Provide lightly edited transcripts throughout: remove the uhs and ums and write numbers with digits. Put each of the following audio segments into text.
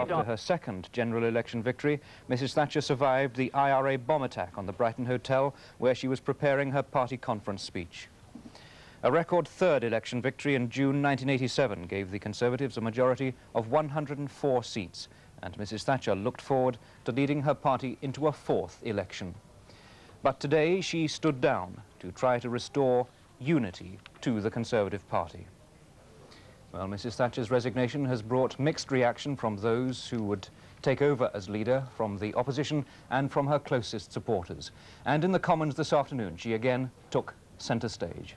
after her second general election victory, Mrs. Thatcher survived the IRA bomb attack on the Brighton Hotel, where she was preparing her party conference speech. A record third election victory in June 1987 gave the Conservatives a majority of 104 seats, and Mrs. Thatcher looked forward to leading her party into a fourth election. But today she stood down to try to restore unity to the Conservative Party. Well, Mrs. Thatcher's resignation has brought mixed reaction from those who would take over as leader, from the opposition and from her closest supporters. And in the Commons this afternoon, she again took centre stage.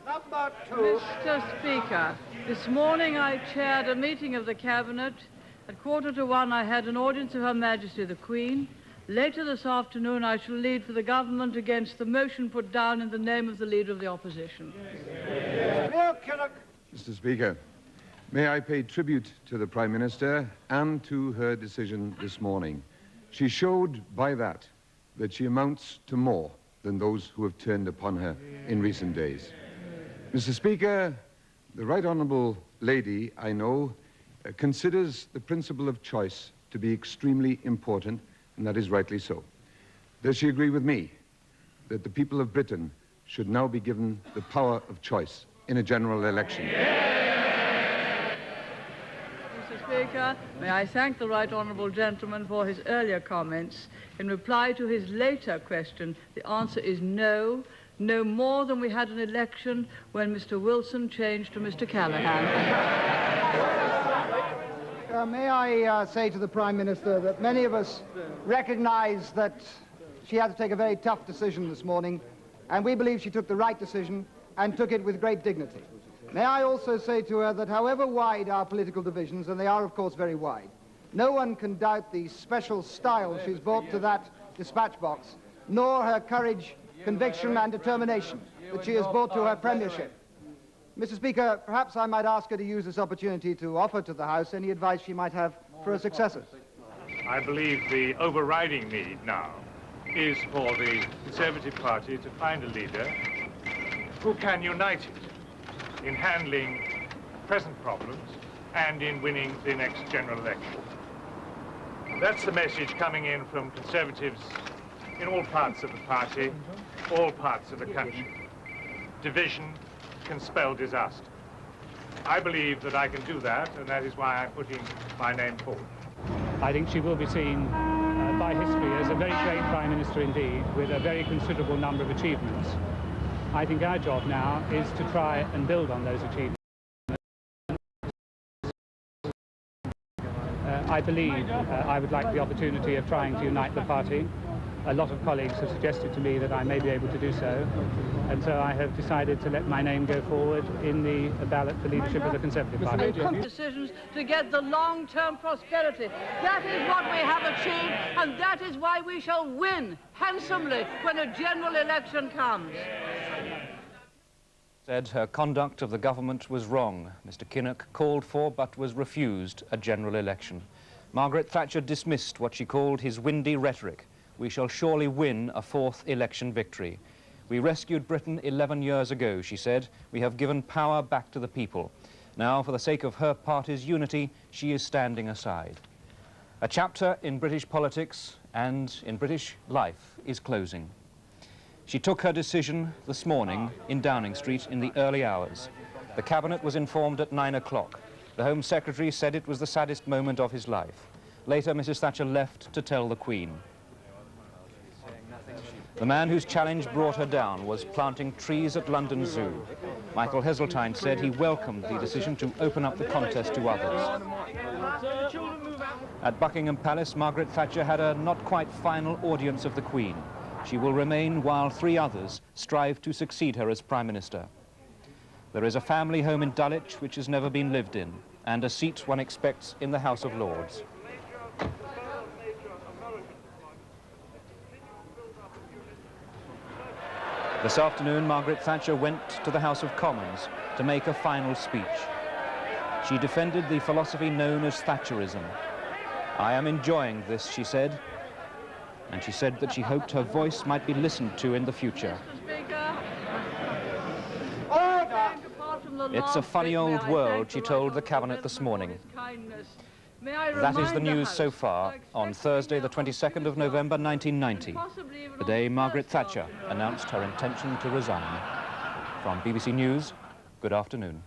Number 2. Mr. Speaker, this morning I chaired a meeting of the Cabinet. At 1:15 I had an audience of Her Majesty the Queen. Later this afternoon I shall lead for the government against the motion put down in the name of the Leader of the Opposition. Mr. Speaker, may I pay tribute to the Prime Minister and to her decision this morning. She showed by that she amounts to more than those who have turned upon her in recent days. Mr. Speaker, the Right Honourable Lady, I know, considers the principle of choice to be extremely important, and that is rightly so. Does she agree with me that the people of Britain should now be given the power of choice in a general election? Mr. Speaker, may I thank the Right Honourable Gentleman for his earlier comments. In reply to his later question, the answer is no, no more than we had an election when Mr. Wilson changed to Mr. Callaghan. May I say to the Prime Minister that many of us recognise that she had to take a very tough decision this morning, and we believe she took the right decision and took it with great dignity. May I also say to her that however wide our political divisions, and they are of course very wide, no one can doubt the special style she's brought to that dispatch box, nor her courage, conviction and determination that she has brought to her premiership. Mr. Speaker, perhaps I might ask her to use this opportunity to offer to the House any advice she might have for a successor. I believe the overriding need now is for the Conservative Party to find a leader who can unite it in handling present problems and in winning the next general election. That's the message coming in from Conservatives in all parts of the party, all parts of the country. Division can spell disaster. I believe that I can do that, and that is why I'm putting my name forward. I think she will be seen by history as a very great Prime Minister indeed, with a very considerable number of achievements. I think our job now is to try and build on those achievements. I believe I would like the opportunity of trying to unite the party. A lot of colleagues have suggested to me that I may be able to do so, and so I have decided to let my name go forward in the ballot for leadership of the Conservative Party. Decisions to get the long-term prosperity. That is what we have achieved, and that is why we shall win handsomely when a general election comes. Said her conduct of the government was wrong. Mr. Kinnock called for but was refused a general election. Margaret Thatcher dismissed what she called his windy rhetoric. We shall surely win a fourth election victory. We rescued Britain 11 years ago, she said. We have given power back to the people. Now, for the sake of her party's unity, she is standing aside. A chapter in British politics and in British life is closing. She took her decision this morning in Downing Street in the early hours. The Cabinet was informed at 9 o'clock. The Home Secretary said it was the saddest moment of his life. Later, Mrs. Thatcher left to tell the Queen. The man whose challenge brought her down was planting trees at London Zoo. Michael Heseltine said he welcomed the decision to open up the contest to others. At Buckingham Palace, Margaret Thatcher had a not quite final audience of the Queen. She will remain while 3 others strive to succeed her as Prime Minister. There is a family home in Dulwich which has never been lived in, and a seat one expects in the House of Lords. This afternoon, Margaret Thatcher went to the House of Commons to make a final speech. She defended the philosophy known as Thatcherism. I am enjoying this, she said, and she said that she hoped her voice might be listened to in the future. Mr. Speaker, apart from the It's a funny old world, she told the Cabinet this morning. That is the news so far on Thursday, the 22nd of November, 1990, the day Margaret Thatcher announced her intention to resign. From BBC News, good afternoon.